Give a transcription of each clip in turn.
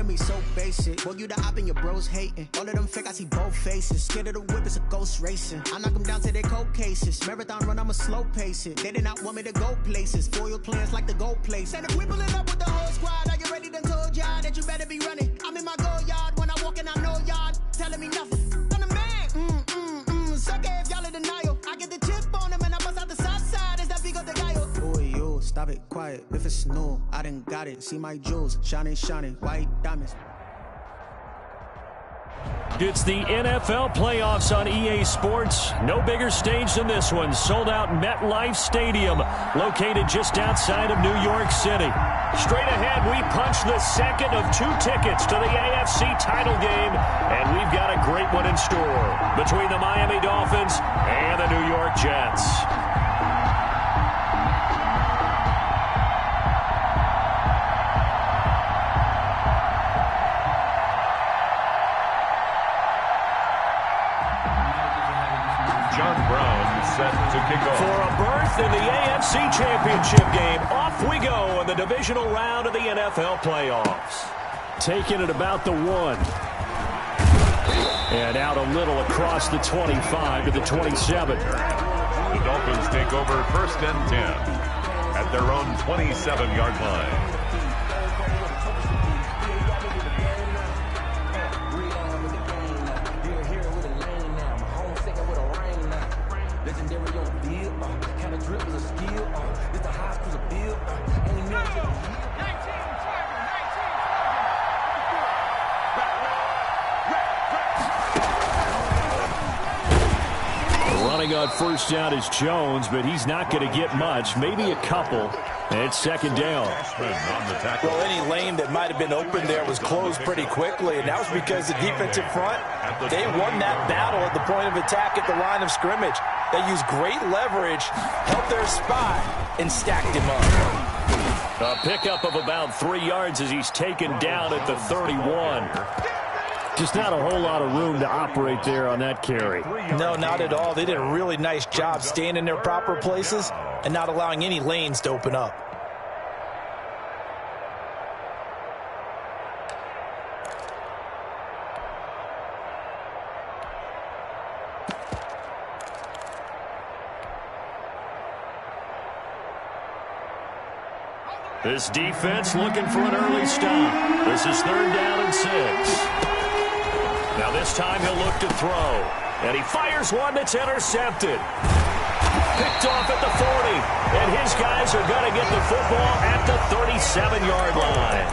me so basic. Boy, you the op and your bros hating. All of them fake, I see both faces. Scared of the whip, it's a ghost racing. I knock them down to their cold cases. Marathon run, I'ma slow pace it. They did not want me to go places. Foil plans like the gold place. And if we pulling up with the whole squad, are you ready? Done told y'all that you better be running. I'm in my go yard when I walk in, I know y'all telling me nothing. I'm the man. Sucker if y'all in denial. I get the chip on him and I bust out the south side. Is that Vigo de Gallo? Boy, you stop it, quiet. If it's new, I done got it. See my jewels, shining, white diamonds. It's the NFL playoffs on EA Sports. No bigger stage than this one. Sold out MetLife Stadium, located just outside of New York City. Straight ahead, we punch the second of 2 tickets to the AFC title game, and we've got a great one in store between the Miami Dolphins and the New York Jets. Set to kick off. For a berth in the AFC Championship game, off we go in the divisional round of the NFL playoffs. Taking it about the 1. And out a little across the 25 to the 27. The Dolphins take over 1st and 10 at their own 27-yard line. Running on first down is Jones, but he's not going to get much, maybe a couple. And it's 2nd down. Well, any lane that might have been open there was closed pretty quickly, and that was because the defensive front, they won that battle at the point of attack at the line of scrimmage. They used great leverage, held their spot, and stacked him up. A pickup of about 3 yards as he's taken down at the 31. Just not a whole lot of room to operate there on that carry. No, not at all. They did a really nice job staying in their proper places and not allowing any lanes to open up. This defense looking for an early stop. This is 3rd down and 6. Now this time he'll look to throw. And he fires one that's intercepted. Picked off at the 40. And his guys are going to get the football at the 37-yard line.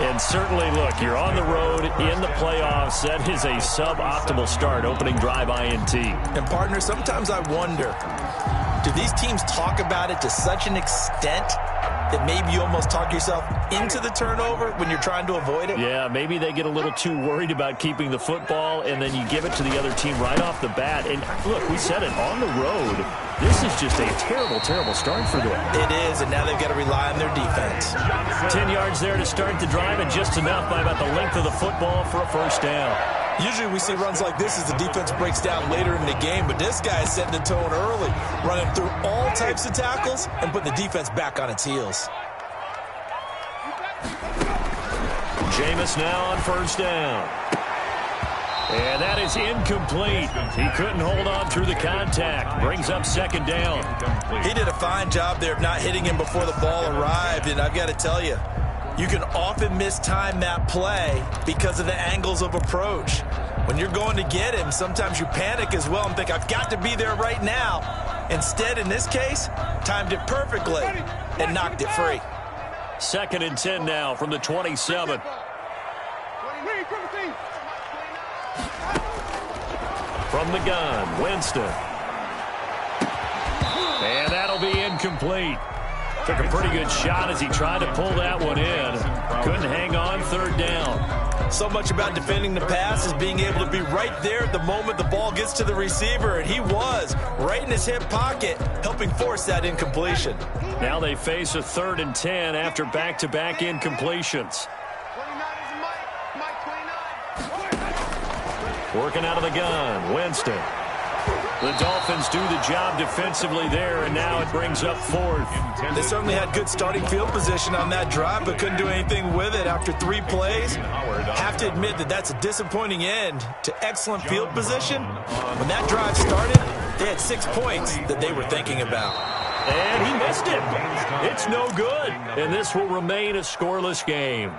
And certainly, look, you're on the road in the playoffs. That is a suboptimal start, opening drive INT. And, partner, sometimes I wonder, do these teams talk about it to such an extent that maybe you almost talk yourself into the turnover when you're trying to avoid it? Yeah, maybe they get a little too worried about keeping the football, and then you give it to the other team right off the bat. And look, we said it, on the road, this is just a terrible, terrible start for them. It is, and now they've got to rely on their defense. 10 yards there to start the drive, and just enough by about the length of the football for a 1st down. Usually we see runs like this as the defense breaks down later in the game, but this guy is setting the tone early, running through all types of tackles and putting the defense back on its heels. Jameis now on 1st down. And that is incomplete. He couldn't hold on through the contact. Brings up 2nd down. He did a fine job there of not hitting him before the ball arrived, and I've got to tell you, you can often mistime that play because of the angles of approach. When you're going to get him, sometimes you panic as well and think, I've got to be there right now. Instead, in this case, timed it perfectly and knocked it free. 2nd and 10 now from the 27. From the gun, Winston. And that'll be incomplete. Took a pretty good shot as he tried to pull that one in. Couldn't hang on, 3rd down. So much about defending the pass is being able to be right there at the moment the ball gets to the receiver, and he was right in his hip pocket, helping force that incompletion. Now they face a 3rd and 10 after back-to-back incompletions. Working out of the gun, Winston. The Dolphins do the job defensively there, and now it brings up 4th. They certainly had good starting field position on that drive, but couldn't do anything with it after 3 plays. Have to admit that that's a disappointing end to excellent field position. When that drive started, they had 6 points that they were thinking about. And he missed it. It's no good, and this will remain a scoreless game.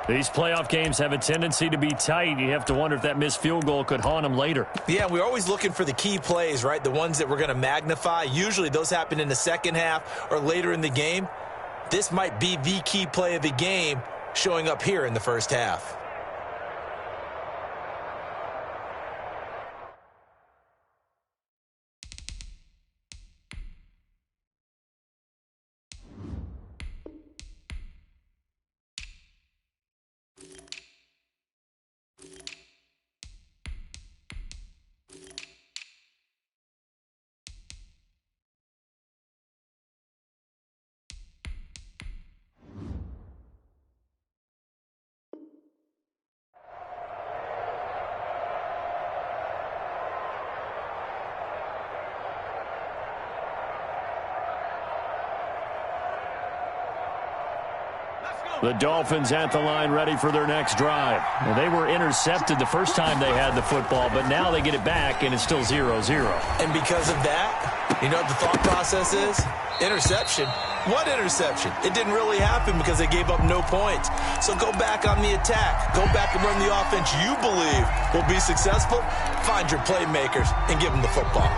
These playoff games have a tendency to be tight. You have to wonder if that missed field goal could haunt them later. Yeah, we're always looking for the key plays, right? The ones that we're going to magnify. Usually those happen in the second half or later in the game. This might be the key play of the game showing up here in the first half. The Dolphins at the line ready for their next drive. Well, they were intercepted the first time they had the football, but now they get it back, and it's still 0-0. And because of that, you know what the thought process is? Interception. What interception? It didn't really happen because they gave up no points. So go back on the attack. Go back and run the offense you believe will be successful. Find your playmakers and give them the football.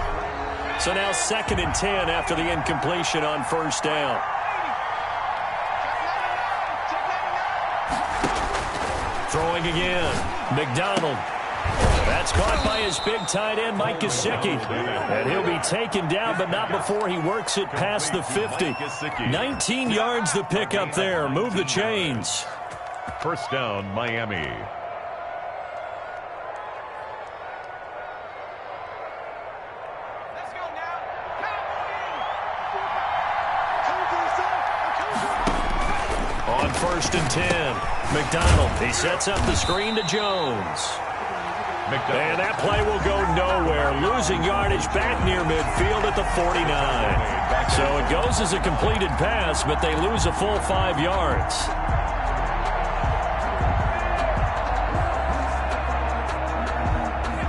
So now 2nd and 10 after the incompletion on first down. Throwing again. McDonald. That's caught by his big tight end, Mike Gesicki. And he'll be taken down, but not before he works it past the 50. 19 yards the pick up there. Move the chains. First down, Miami. On 1st and 10, McDonald. He sets up the screen to Jones. And that play will go nowhere. Losing yardage back near midfield at the 49. So it goes as a completed pass, but they lose a full 5 yards.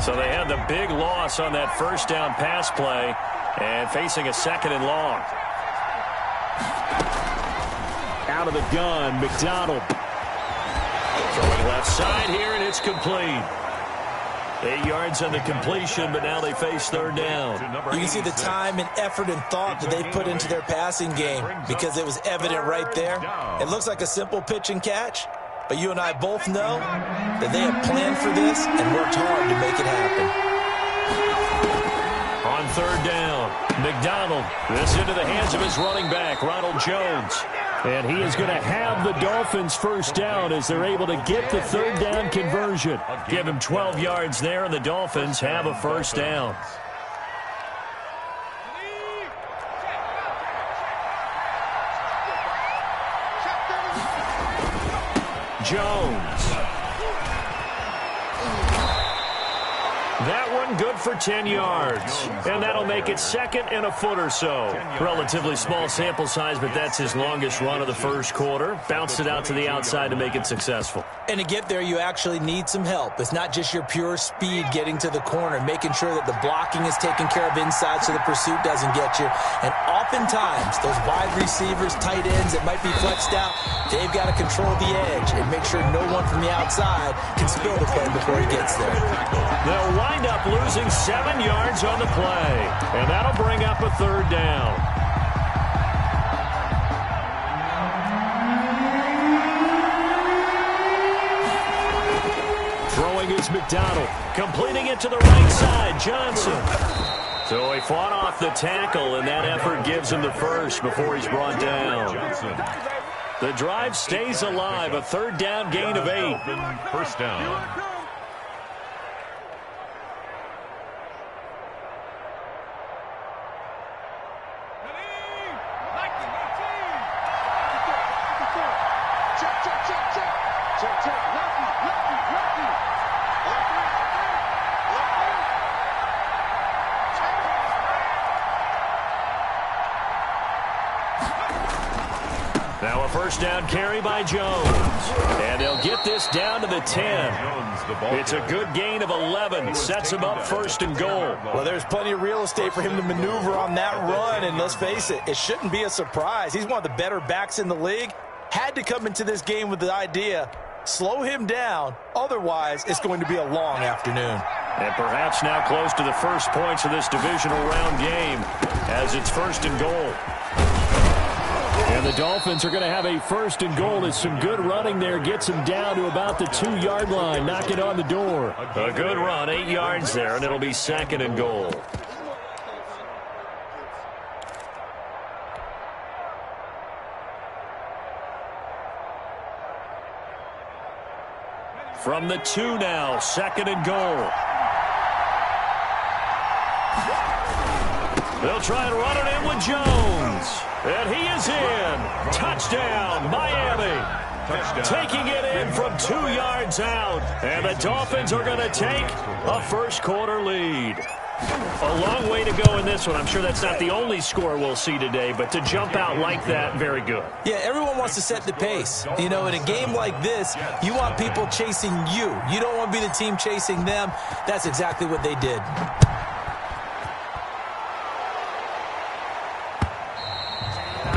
So they had the big loss on that first down pass play and facing a 2nd and long. Out of the gun, McDonald. Throwing left side here, and it's complete. 8 yards on the completion, but now they face 3rd down. You can see the time and effort and thought that they put into their passing game because it was evident right there. It looks like a simple pitch and catch, but you and I both know that they have planned for this and worked hard to make it happen. On 3rd down, McDonald. This into the hands of his running back, Ronald Jones. And he is going to have the Dolphins first down as they're able to get the 3rd down conversion. Give him 12 yards there, and the Dolphins have a first down. Jones. That one good for 10 yards. And that'll make it 2nd and a foot or so. Relatively small sample size, but that's his longest run of the first quarter. Bounced it out to the outside to make it successful. And to get there, you actually need some help. It's not just your pure speed getting to the corner, making sure that the blocking is taken care of inside so the pursuit doesn't get you. And oftentimes, those wide receivers, tight ends that might be flexed out, they've got to control the edge and make sure no one from the outside can spill the play before he gets there. They'll wind up losing 7 yards on the play, and that'll bring up a 3rd down. Throwing is McDonald, completing it to the right side, Johnson. So he fought off the tackle, and that effort gives him the first before he's brought down. The drive stays alive, a 3rd down gain of 8. First down. Now a first down carry by Jones. And they'll get this down to the 10. It's a good gain of 11. Sets him up first and goal. Well, there's plenty of real estate for him to maneuver on that run. And let's face it, it shouldn't be a surprise. He's one of the better backs in the league. Had to come into this game with the idea, slow him down. Otherwise, it's going to be a long afternoon. And perhaps now close to the first points of this divisional round game as it's first and goal. And the Dolphins are going to have a first and goal as some good running there gets them down to about the 2-yard line. Knock it on the door. A good run, 8 yards there, and it'll be second and goal. From the 2 now, second and goal. They'll try and run it in with Jones. And he is in. Touchdown, Miami. Taking it in from 2 yards out. And the Dolphins are going to take a first quarter lead. A long way to go in this one. I'm sure that's not the only score we'll see today, but to jump out like that, very good. Yeah, everyone wants to set the pace. You know, in a game like this, you want people chasing you. You don't want to be the team chasing them. That's exactly what they did.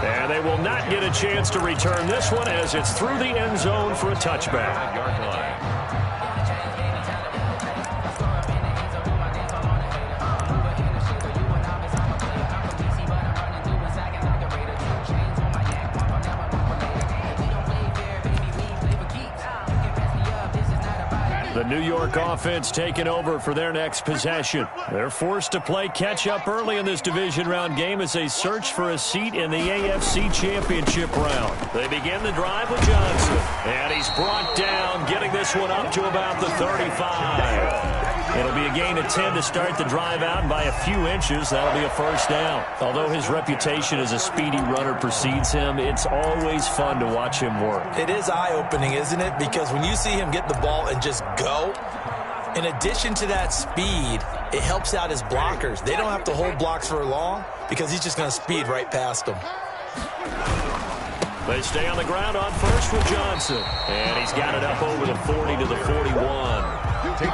And they will not get a chance to return this one as it's through the end zone for a touchback. The New York offense taking over for their next possession. They're forced to play catch-up early in this division round game as they search for a seat in the AFC Championship round. They begin the drive with Johnson. And he's brought down, getting this one up to about the 35. It'll be a gain of 10 to start the drive out, and by a few inches, that'll be a first down. Although his reputation as a speedy runner precedes him, it's always fun to watch him work. It is eye-opening, isn't it? Because when you see him get the ball and just go, in addition to that speed, it helps out his blockers. They don't have to hold blocks for long because he's just going to speed right past them. They stay on the ground on first with Johnson. And he's got it up over the 40 to the 41.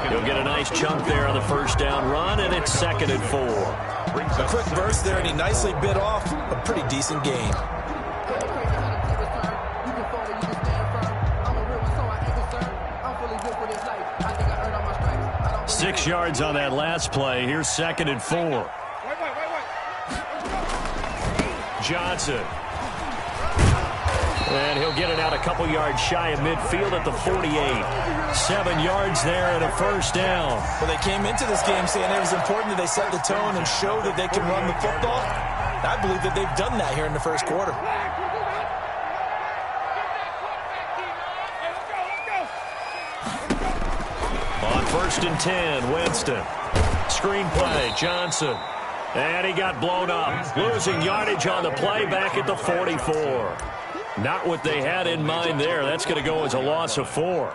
He'll get a nice chunk there on the first down run, and it's second and 4. A quick burst there, and he nicely bit off a pretty decent gain. Six yards on that last play. Here's second and 4. Johnson. And he'll get it out a couple yards shy of midfield at the 48. 7 yards there and a first down. Well, they came into this game saying it was important that they set the tone and show that they can run the football. I believe that they've done that here in the first quarter. On first and 10, Winston. Screen play, Johnson. And he got blown up. Losing yardage on the play back at the 44. Not what they had in mind there. That's going to go as a loss of 4.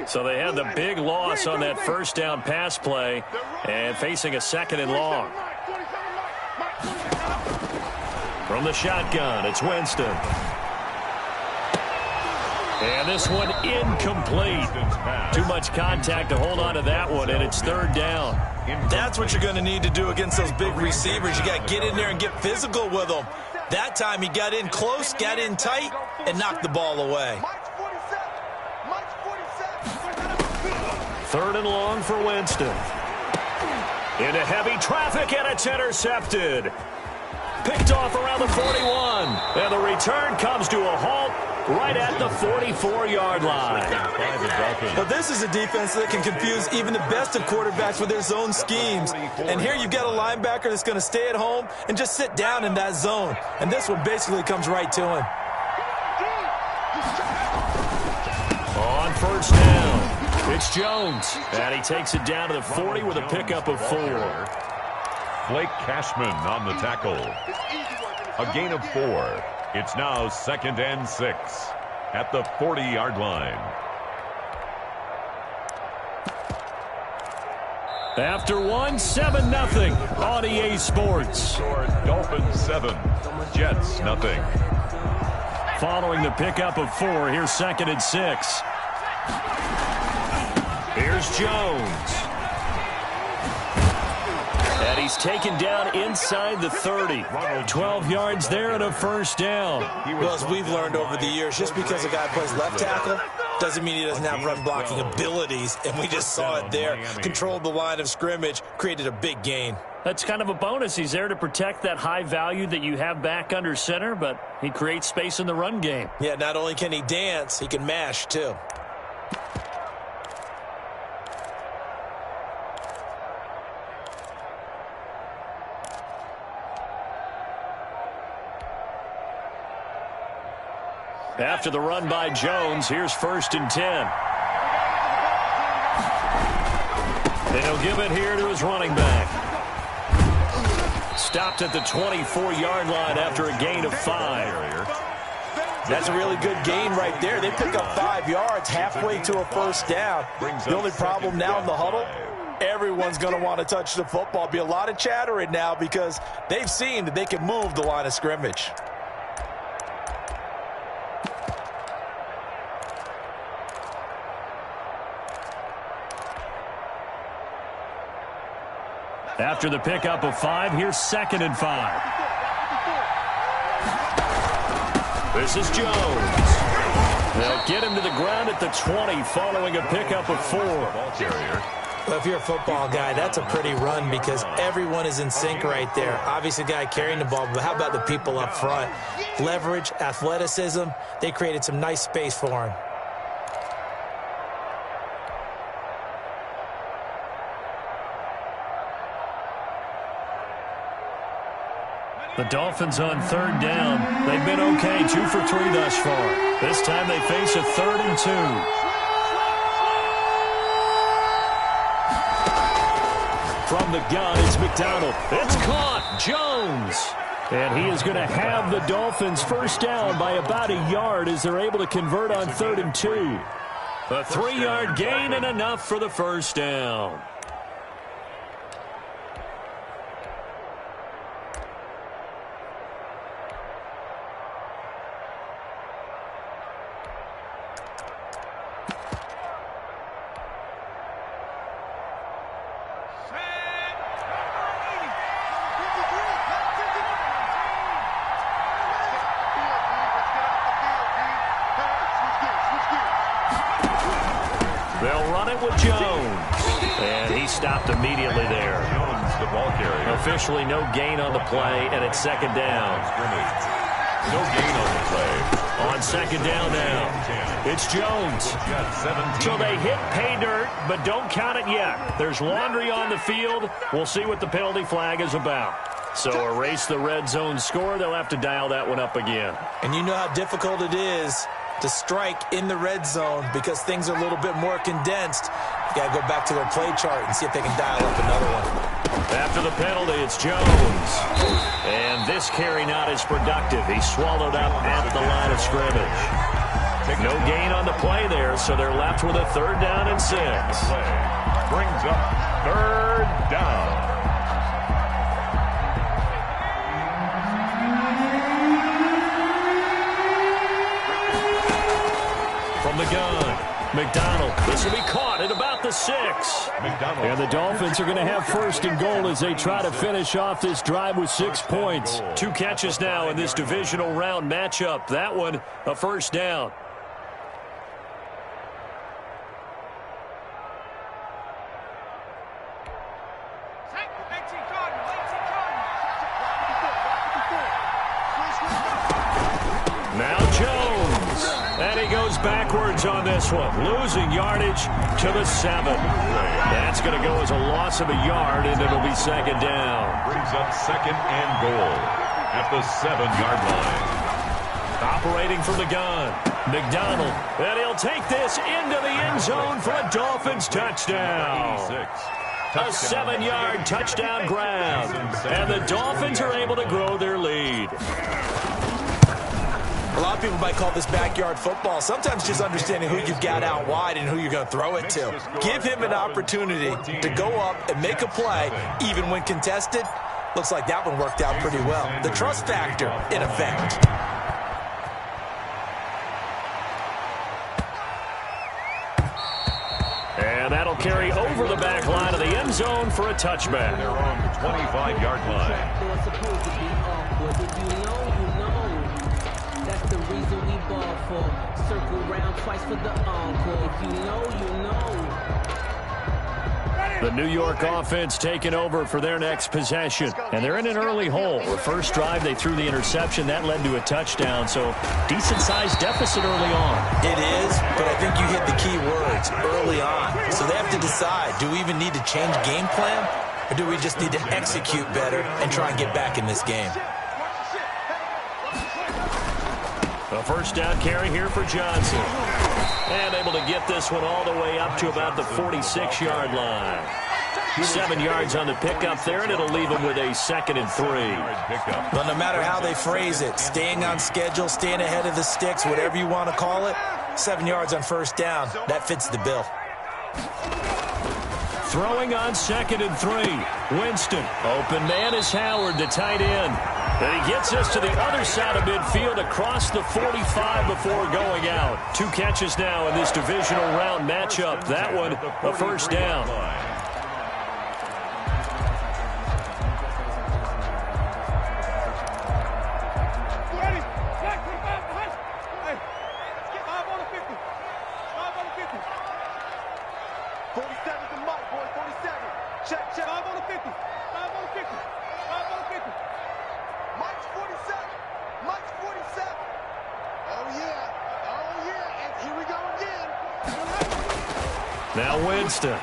So they had the big loss on that first down pass play and facing a second and long. From the shotgun, it's Winston. And this one incomplete. Too much contact to hold on to that one, and it's third down. That's what you're going to need to do against those big receivers. You got to get in there and get physical with them. That time he got in close, got in tight, and knocked the ball away. Third and long for Winston. Into heavy traffic, and it's intercepted. Picked off around the 41. And the return comes to a halt right at the 44-yard line. But this is a defense that can confuse even the best of quarterbacks with their zone schemes. And here you've got a linebacker that's going to stay at home and just sit down in that zone. And this one basically comes right to him. On first down, it's Jones. And he takes it down to the 40 with a pickup of 4. Blake Cashman on the tackle. A gain of 4. It's now second and 6 at the 40-yard line. After one, 7-0 on EA Sports. Dolphins 7, Jets 0. Following the pickup of 4, here's 2nd and 6. Here's Jones. And he's taken down inside the 30. 12 yards there and a first down. Well, as we've learned over the years, just because a guy plays left tackle doesn't mean he doesn't have run blocking abilities, and we just saw it there. Controlled the line of scrimmage, created a big gain. That's kind of a bonus. He's there to protect that high value that you have back under center, but he creates space in the run game. Yeah, not only can he dance, he can mash too. After the run by Jones, here's 1st and 10. And he'll give it here to his running back. Stopped at the 24-yard line after a gain of 5. That's a really good gain right there. They pick up 5 yards halfway to a first down. The only problem now in the huddle, everyone's going to want to touch the football. Be a lot of chattering now because they've seen that they can move the line of scrimmage. After the pickup of 5, here's 2nd and 5. This is Jones. They'll get him to the ground at the 20 following a pickup of 4. Well, if you're a football guy, that's a pretty run because everyone is in sync right there. Obviously, the guy carrying the ball, but how about the people up front? Leverage, athleticism, they created some nice space for him. The Dolphins on 3rd down. They've been okay, 2 for 3 thus far. This time they face a 3rd and 2. From the gun, it's McDonald. It's caught. Jones. And he is going to have the Dolphins first down by about a yard as they're able to convert on 3rd and 2. A 3-yard gain and enough for the first down. They'll run it with Jones. And he stopped immediately there. Jones, the ball carrier. Officially no gain on the play, and it's 2nd down. No gain on the play. On 2nd down now, it's Jones. So they hit pay dirt, but don't count it yet. There's laundry on the field. We'll see what the penalty flag is about. So erase the red zone score. They'll have to dial that one up again. And you know how difficult it is to strike in the red zone because things are a little bit more condensed. You got to go back to their play chart and see if they can dial up another one. After the penalty, it's Jones. And this carry not as productive. He's swallowed up at the line of scrimmage. No gain on the play there, so they're left with a 3rd down and 6. Brings up 3rd down. From the gun, McDonald. This will be caught at about the 6. And the Dolphins are going to have 1st and goal as they try to finish off this drive with 6 points. 2 catches now in this divisional round matchup. That one, a first down. Now Jones. And he goes backwards on this one, losing yardage to the 7. That's going to go as a loss of a yard, and it'll be 2nd down. Brings up 2nd and goal at the 7-yard line. Operating from the gun, McDonald, and he'll take this into the end zone for a Dolphins touchdown. A 7-yard touchdown grab, and the Dolphins are able to grow their lead. A lot of people might call this backyard football. Sometimes just understanding who you've got out wide and who you're going to throw it to. Give him an opportunity to go up and make a play, even when contested. Looks like that one worked out pretty well. The trust factor in effect. And that'll carry over the back line of the end zone for a touchback. They're on the 25-yard line. That's the reason we ball for. Circle round twice for the encore. If you know, you know. The New York offense taking over for their next possession. And they're in an early hole. The first drive, they threw the interception. That led to a touchdown. So decent-sized deficit early on. It is, but I think you hit the key words, early on. So they have to decide, do we even need to change game plan? Or do we just need to execute better and try and get back in this game? A first down carry here for Johnson. And able to get this one all the way up to about the 46-yard line. 7 yards on the pickup there, and it'll leave him with a 2nd and 3. But no matter how they phrase it, staying on schedule, staying ahead of the sticks, whatever you want to call it, 7 yards on first down, that fits the bill. Throwing on 2nd and 3. Winston. Open man is Howard, the tight end. And he gets us to the other side of midfield across the 45 before going out. 2 catches now in this divisional round matchup. That one, a first down. Now Winston.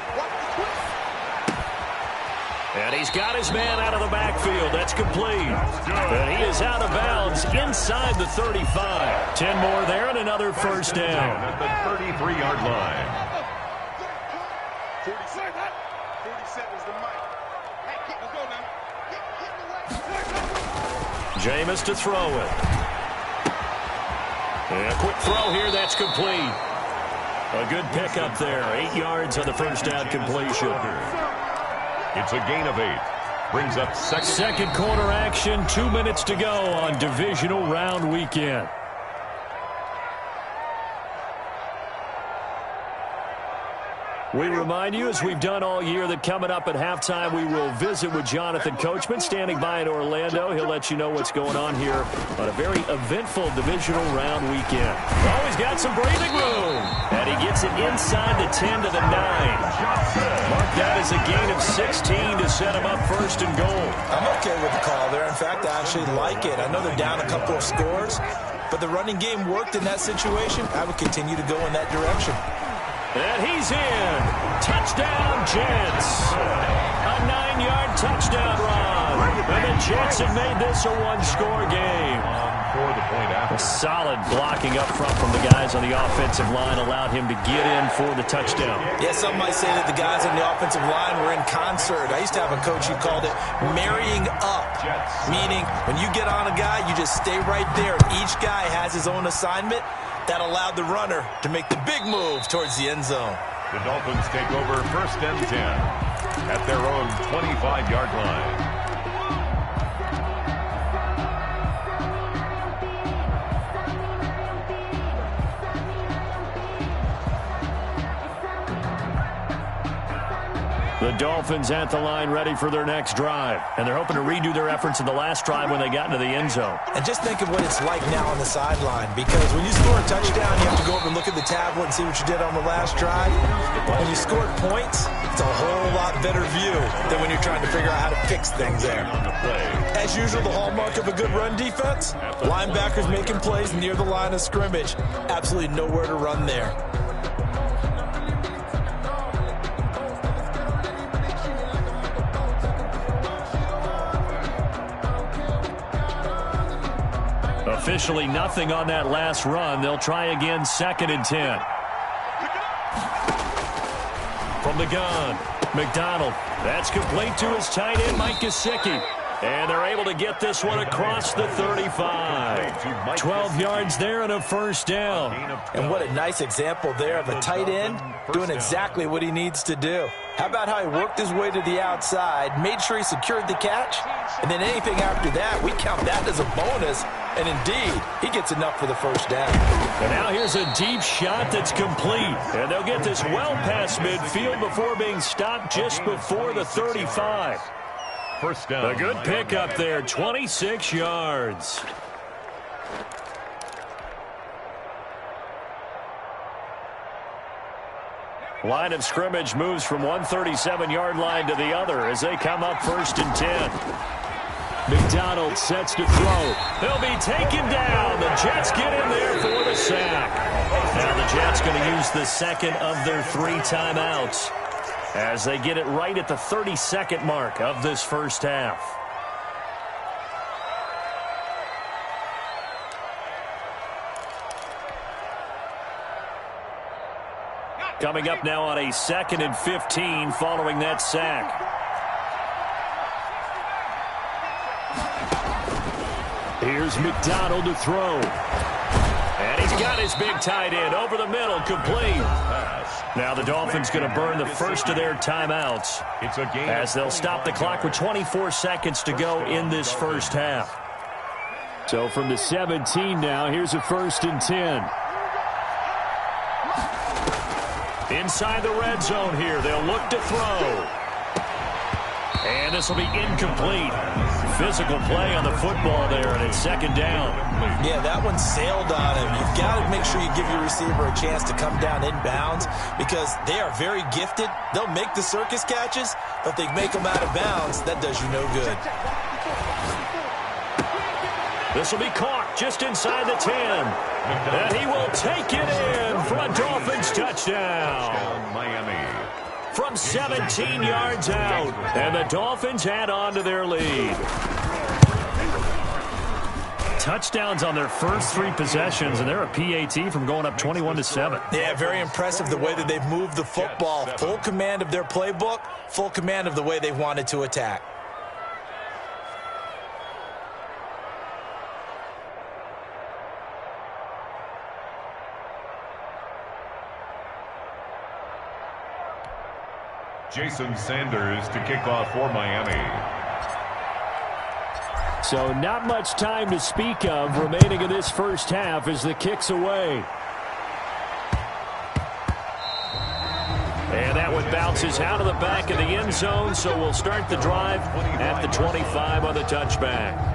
And he's got his man out of the backfield. That's complete. And he is out of bounds inside the 35. 10 more there and another first down. At the 33-yard line. 47's the mic. Hey, let's go now. Jameis to throw it. And a quick throw here. That's complete. A good pickup there. 8 yards on the first down completion. It's a gain of 8. Brings up second quarter action. 2 minutes to go on divisional round weekend. We remind you, as we've done all year, that coming up at halftime, we will visit with Jonathan Coachman, standing by in Orlando. He'll let you know what's going on here on a very eventful divisional round weekend. Always got some breathing room. And he gets it inside the 10 to the 9. Mark that as a gain of 16 to set him up first and goal. I'm okay with the call there. In fact, I actually like it. I know they're down a couple of scores, but the running game worked in that situation. I would continue to go in that direction. And he's in. Touchdown, Jets. A 9-yard touchdown run. And the Jets have made this a one-score game. for the point after. Solid blocking up front from the guys on the offensive line allowed him to get in for the touchdown. Yeah, some might say that the guys on the offensive line were in concert. I used to have a coach who called it marrying up, meaning when you get on a guy, you just stay right there. Each guy has his own assignment. That allowed the runner to make the big move towards the end zone. The Dolphins take over 1st and 10 at their own 25-yard line. The Dolphins at the line ready for their next drive. And they're hoping to redo their efforts in the last drive when they got into the end zone. And just think of what it's like now on the sideline, because when you score a touchdown, you have to go over and look at the tablet and see what you did on the last drive. When you scored points, it's a whole lot better view than when you're trying to figure out how to fix things there. As usual, the hallmark of a good run defense, linebackers making plays near the line of scrimmage. Absolutely nowhere to run there. Officially nothing on that last run. They'll try again 2nd and 10. From the gun, McDonald. That's complete to his tight end, Mike Gesicki. And they're able to get this one across the 35. 12 yards there and a first down. And what a nice example there of a tight end doing exactly what he needs to do. How about how he worked his way to the outside, made sure he secured the catch, and then anything after that, we count that as a bonus. And indeed, he gets enough for the first down. And now here's a deep shot that's complete. And they'll get this well past midfield before being stopped just before the 35. First down. A good pickup there, 26 yards. Line of scrimmage moves from one 37-yard line to the other as they come up 1st and 10. McDonald sets to throw. He'll be taken down. The Jets get in there for the sack. Now the Jets going to use the second of their 3 timeouts as they get it right at the 32nd mark of this first half. Coming up now on a 2nd and 15 following that sack. Here's McDonald to throw. And he's got his big tight end over the middle, complete. Now the Dolphins going to burn the first of their timeouts as they'll stop the clock with 24 seconds to go in this first half. So from the 17 now, here's a 1st and 10. Inside the red zone here, they'll look to throw. And this will be incomplete. Physical play on the football there, and it's 2nd down. Yeah, that one sailed on him. You've got to make sure you give your receiver a chance to come down inbounds because they are very gifted. They'll make the circus catches, but they make them out of bounds. That does you no good. This will be caught just inside the 10. And he will take it in for a Dolphins touchdown. Miami. From 17 yards out. And the Dolphins add on to their lead. Touchdowns on their first 3 possessions, and they're a PAT from going up 21-7. Yeah, very impressive the way that they've moved the football. Full command of their playbook, full command of the way they wanted to attack. Jason Sanders to kick off for Miami. So not much time to speak of remaining in this first half as the kick's away. And that one bounces out of the back of the end zone, so we'll start the drive at the 25 on the touchback.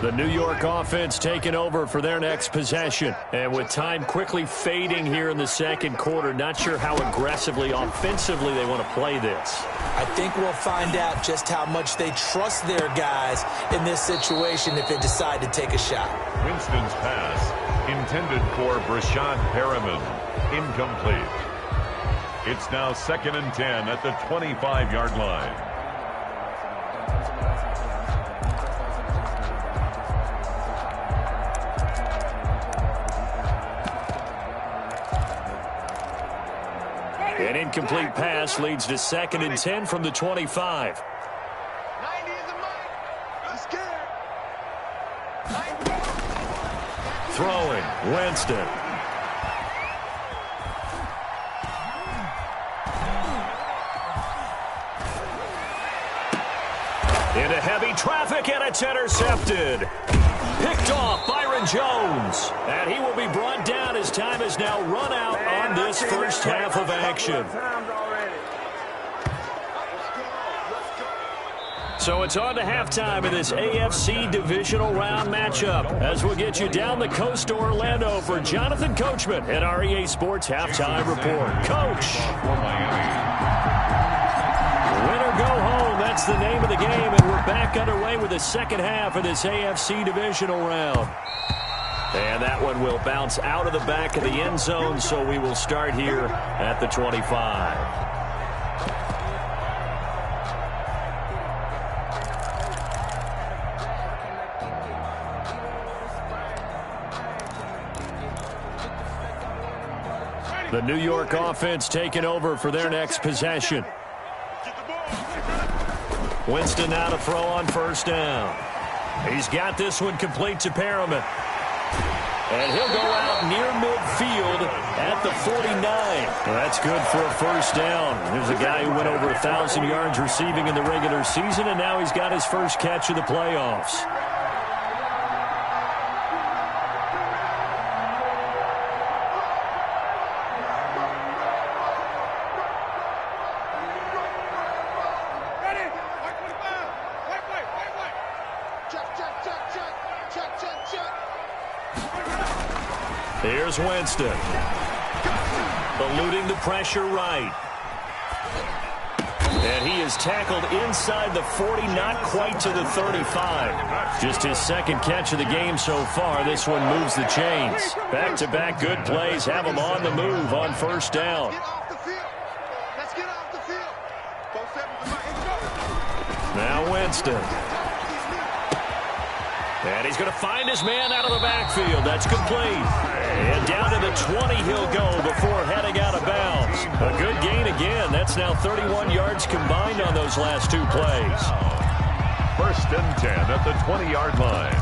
The New York offense taking over for their next possession. And with time quickly fading here in the second quarter, not sure how aggressively, offensively they want to play this. I think we'll find out just how much they trust their guys in this situation if they decide to take a shot. Winston's pass intended for Brashad Perriman. Incomplete. It's now 2nd and 10 at the 25-yard line. An incomplete pass leads to 2nd and 10 from the 25. 90 is the mic. He's scared. Throwing, Winston. Into heavy traffic, and it's intercepted. Picked off Byron Jones. And he will be brought down as time is now run out on this first half of action. So it's on to halftime in this AFC divisional round matchup as we'll get you down the coast to Orlando for Jonathan Coachman at our EA Sports Halftime Report. Coach. Win or go home, that's the name of the game, and we're back underway with the second half of this AFC divisional round. And that one will bounce out of the back of the end zone, so we will start here at the 25. The New York offense taking over for their next possession. Winston now to throw on first down. He's got this one complete to Perriman. And he'll go out near midfield at the 49. Well, that's good for a first down. There's a guy who went over 1,000 yards receiving in the regular season, and now he's got his first catch of the playoffs. Here's Winston. Eluding the pressure right. And he is tackled inside the 40, not quite to the 35. Just his second catch of the game so far. This one moves the chains. Back-to-back good plays have him on the move on first down. Let's get off the field. Now Winston. And he's going to find his man out of the backfield. That's complete. And down to the 20 he'll go before heading out of bounds. A good gain again. That's now 31 yards combined on those last two plays. 1st and 10 at the 20-yard line.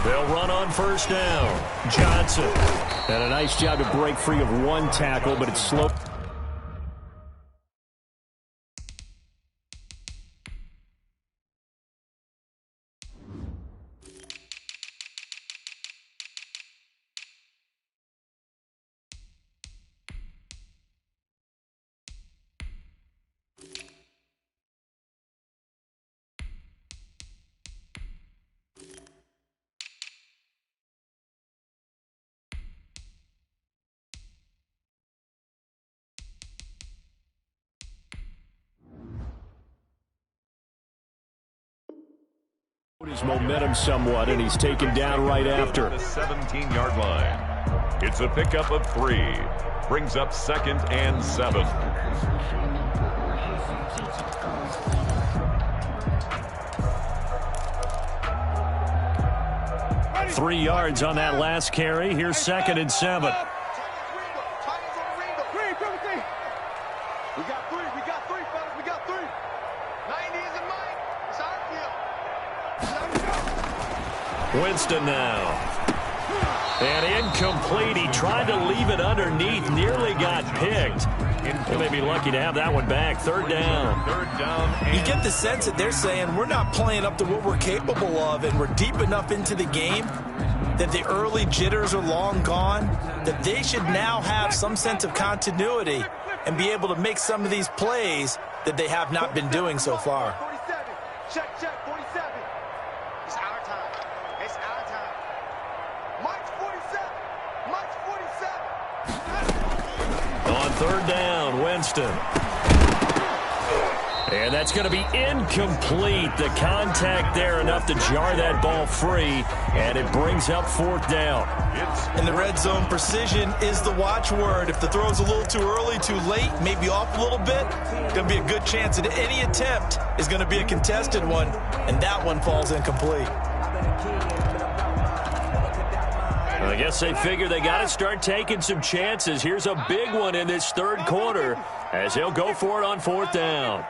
They'll run on first down. Johnson. And a nice job to break free of one tackle, but it's slow. His momentum somewhat, and he's taken down right after. The 17-yard line. It's a pickup of 3. Brings up 2nd and 7. Three yards on that last carry. Here's 2nd and 7. We got 3. We got 3, fellas. We got 3. 90 isn't mine. It's our field. Winston now. And incomplete. He tried to leave it underneath. Nearly got picked. They may be lucky to have that one back. 3rd down. 3rd down. You get the sense that they're saying we're not playing up to what we're capable of, and we're deep enough into the game that the early jitters are long gone, that they should now have some sense of continuity and be able to make some of these plays that they have not been doing so far. 47. Check, 47. It's our time. It's our time. March 47. March 47. On 3rd down, Winston. And that's going to be incomplete. The contact there enough to jar that ball free, and it brings up 4th down. In the red zone, precision is the watchword. If the throw's a little too early, too late, maybe off a little bit, going to be a good chance that any attempt is going to be a contested one, and that one falls incomplete. I guess they figure they got to start taking some chances. Here's a big one in this 3rd quarter as he'll go for it on 4th down.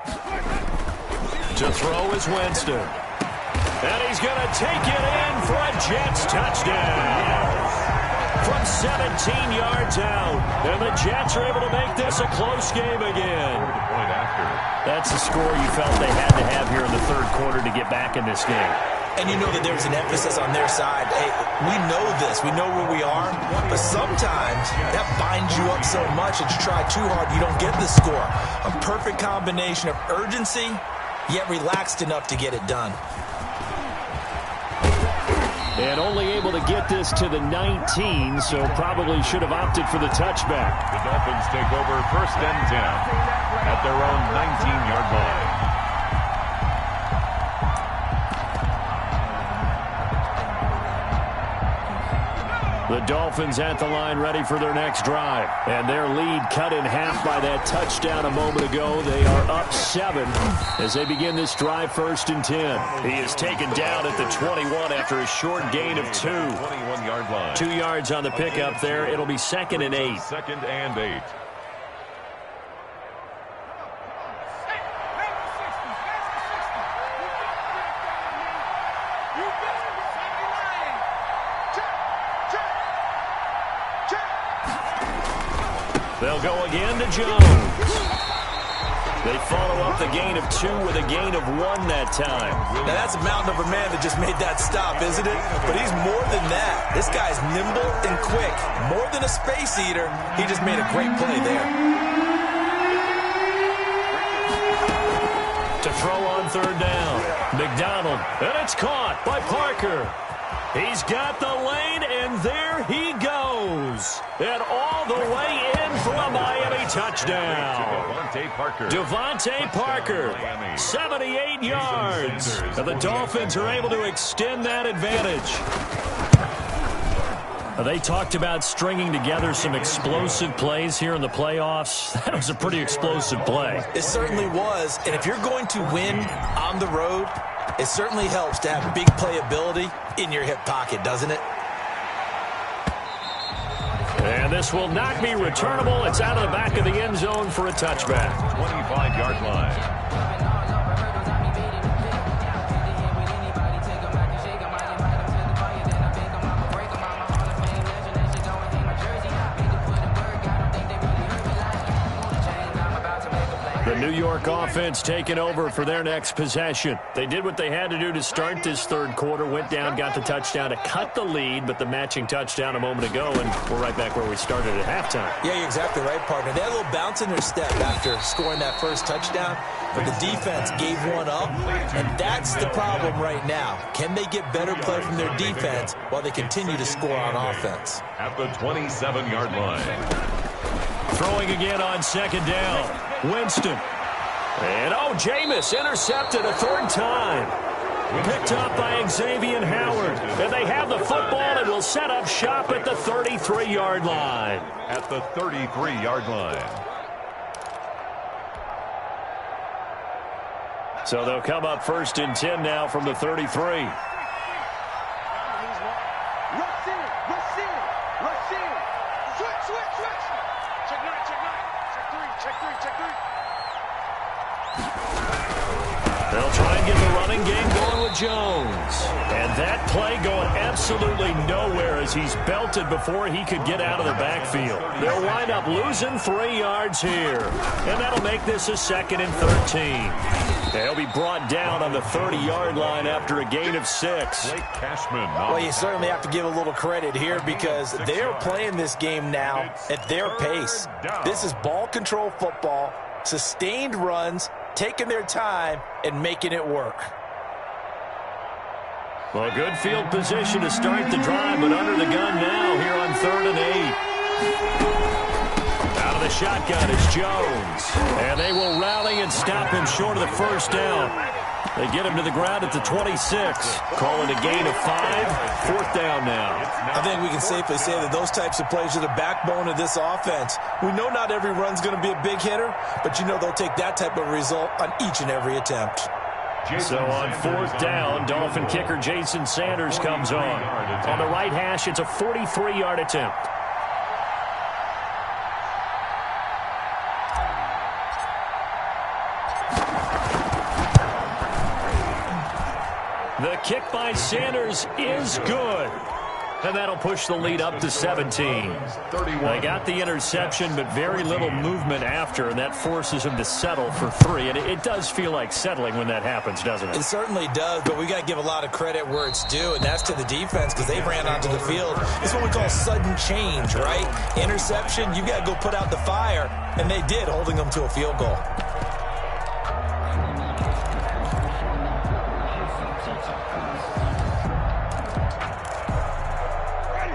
To throw is Winston. And he's going to take it in for a Jets touchdown. From 17 yards out. And the Jets are able to make this a close game again. That's the score you felt they had to have here in the 3rd quarter to get back in this game. And you know that there's an emphasis on their side. Hey, we know this. We know where we are. But sometimes that binds you up so much that you try too hard, you don't get the score. A perfect combination of urgency, yet relaxed enough to get it done. And only able to get this to the 19, so probably should have opted for the touchback. The Dolphins take over 1st and 10 at their own 19-yard line. The Dolphins at the line ready for their next drive. And their lead cut in half by that touchdown a moment ago. They are up 7 as they begin this drive 1st and 10. He is taken down at the 21 after a short gain of 2. 21-yard line. 2 yards on the pickup there. It'll be 2nd and 8. 2nd and 8. They'll go again to Jones. They follow up the gain of 2 with a gain of 1 that time. Now that's a mountain of a man that just made that stop, isn't it? But he's more than that. This guy's nimble and quick. More than a space eater, he just made a great play there. To throw on 3rd down. McDonald, and it's caught by Parker. He's got the lane, and there he goes. And all the way in for a Miami touchdown. Devontae Parker, 78 yards. And the Dolphins are able to extend that advantage. They talked about stringing together some explosive plays here in the playoffs. That was a pretty explosive play. It certainly was. And if you're going to win on the road, it certainly helps to have big playability in your hip pocket, doesn't it? And this will not be returnable. It's out of the back of the end zone for a touchback. 25-yard line. The New York offense taking over for their next possession. They did what they had to do to start this 3rd quarter, went down, got the touchdown to cut the lead, but the matching touchdown a moment ago, and we're right back where we started at halftime. Yeah, you're exactly right, partner. They had a little bounce in their step after scoring that first touchdown, but the defense gave one up, and that's the problem right now. Can they get better play from their defense while they continue to score on offense? At the 27-yard line. Throwing again on 2nd down. Winston. And, Jameis intercepted a 3rd time. Picked up by Xavier Howard. And they have the football and will set up shop at the 33-yard line. At the 33-yard line. So they'll come up 1st and 10 now from the 33. They'll try and get the running game going with Jones. And that play going absolutely nowhere as he's belted before he could get out of the backfield. They'll wind up losing 3 yards here. And that'll make this a 2nd and 13. They'll be brought down on the 30-yard line after a gain of 6. Well, you certainly have to give a little credit here because they're playing this game now at their pace. This is ball control football, sustained runs, taking their time and making it work. Well, good field position to start the drive, but under the gun now here on 3rd and 8. Out of the shotgun is Jones. And they will rally and stop him short of the 1st down. They get him to the ground at the 26. Calling a gain of 5. 4th down now. I think we can safely say that those types of plays are the backbone of this offense. We know not every run's going to be a big hitter, but you know they'll take that type of result on each and every attempt. So on 4th down, Dolphin kicker Jason Sanders comes on. On the right hash, it's a 43-yard attempt. The kick by Sanders is good. And that'll push the lead up to 17. They got the interception, but very little movement after, and that forces him to settle for 3. And it does feel like settling when that happens, doesn't it? It certainly does, but we got to give a lot of credit where it's due, and that's to the defense because they ran onto the field. It's what we call sudden change, right? Interception, you got to go put out the fire, and they did, holding them to a field goal.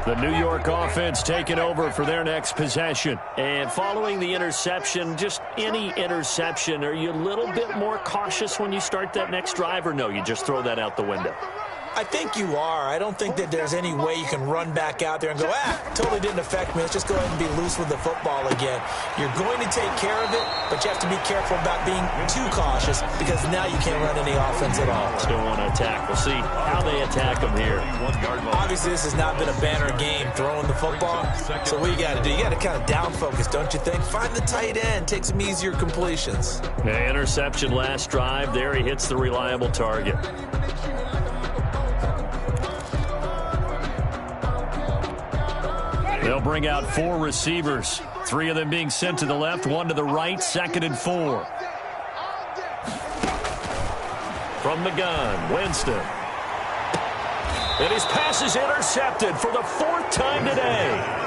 The New York offense taking over for their next possession. And following the interception, just any interception, are you a little bit more cautious when you start that next drive, or no, you just throw that out the window? I think you are. I don't think that there's any way you can run back out there and go, totally didn't affect me. Let's just go ahead and be loose with the football again. You're going to take care of it, but you have to be careful about being too cautious because now you can't run any offense at all. Still want to attack. We'll see how they attack them here. Obviously, this has not been a banner game throwing the football. So what you got to do, you got to kind of down focus, don't you think? Find the tight end, take some easier completions. Yeah, interception last drive. There he hits the reliable target. They'll bring out 4 receivers, 3 of them being sent to the left, 1 to the right, 2nd and 4. From the gun, Winston. And his pass is intercepted for the 4th time today.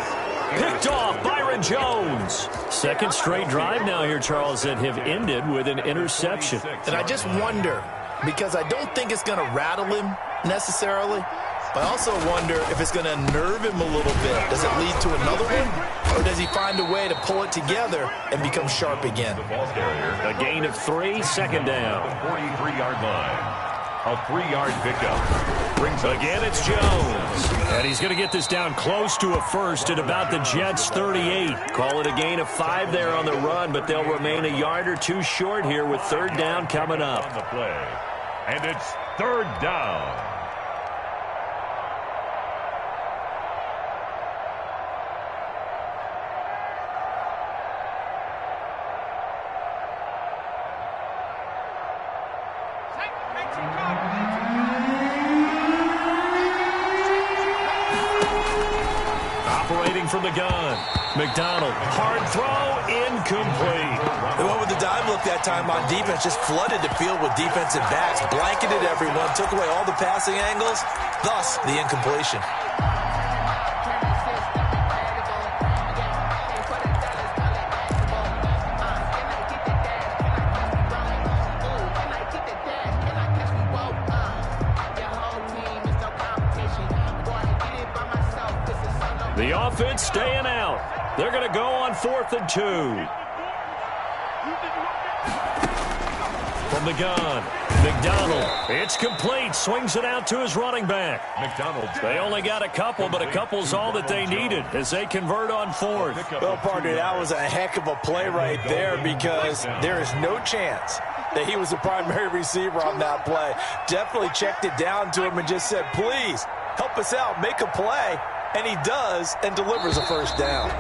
Picked off Byron Jones. 2nd straight drive now here, Charles, that have ended with an interception. And I just wonder, because I don't think it's going to rattle him necessarily, but I also wonder if it's going to unnerve him a little bit. Does it lead to another one? Or does he find a way to pull it together and become sharp again? A gain of 3, 2nd down. 43-yard line. A 3-yard pickup. Brings again, it's Jones. And he's going to get this down close to a first at about the Jets' 38. Call it a gain of 5 there on the run, but they'll remain a yard or 2 short here with 3rd down coming up. On the play. And it's 3rd down. From the gun, McDonald, hard throw, incomplete. They went with the dime look that time on defense, just flooded the field with defensive backs, blanketed everyone, took away all the passing angles, thus the incompletion. The offense staying out. They're going to go on 4th and 2. From the gun, McDonald. It's complete. Swings it out to his running back. McDonald. They only got a couple, but a couple's all that they needed as they convert on 4th. Well, partner, that was a heck of a play right there because there is no chance that he was the primary receiver on that play. Definitely checked it down to him and just said, please, help us out, make a play. And he does and delivers a 1st down.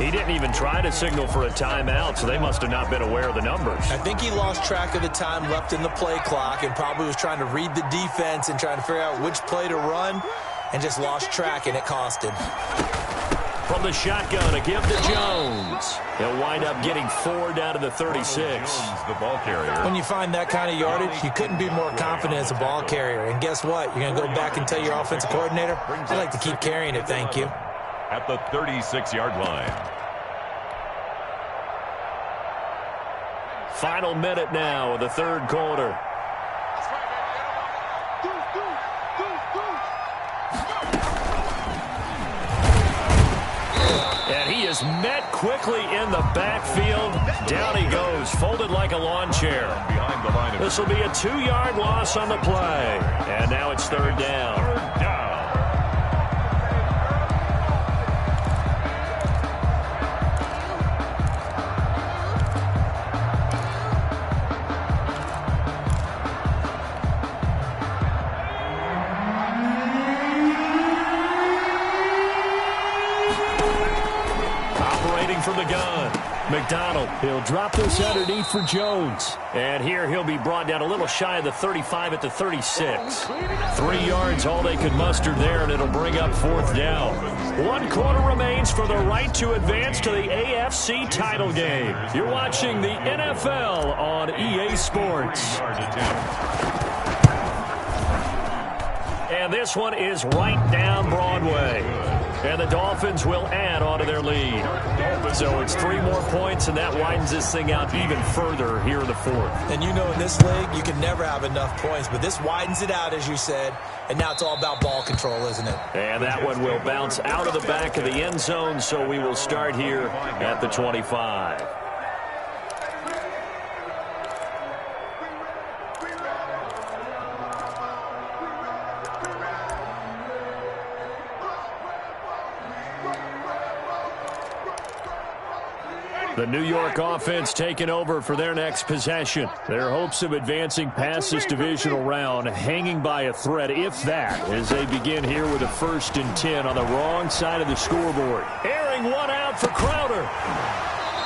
He didn't even try to signal for a timeout, so they must have not been aware of the numbers. I think he lost track of the time left in the play clock and probably was trying to read the defense and trying to figure out which play to run and just lost track, and it cost him. From the shotgun, a give to Jones. He'll wind up getting 4 down to the 36. The ball carrier. When you find that kind of yardage, you couldn't be more confident as a ball carrier. And guess what? You're going to go back and tell your offensive coordinator, I'd like to keep carrying it, thank you. At the 36-yard line. Final minute now of the 3rd quarter. And he is met quickly in the backfield. Down he goes, folded like a lawn chair. This will be a 2-yard loss on the play. And now it's 3rd down. 3rd down. From the gun, McDonald. He'll drop this underneath for Jones. And here he'll be brought down a little shy of the 35 at the 36. 3 yards, all they could muster there, and it'll bring up 4th down. 1 quarter remains for the right to advance to the AFC title game. You're watching the NFL on EA Sports. And this one is right down Broadway. And the Dolphins will add on to their lead. So it's 3 more points, and that widens this thing out even further here in the 4th. And you know in this league, you can never have enough points, but this widens it out, as you said, and now it's all about ball control, isn't it? And that one will bounce out of the back of the end zone, so we will start here at the 25. The New York offense taking over for their next possession. Their hopes of advancing past this divisional round hanging by a thread, if that, as they begin here with a 1st and 10 on the wrong side of the scoreboard. Airing one out for Crowder.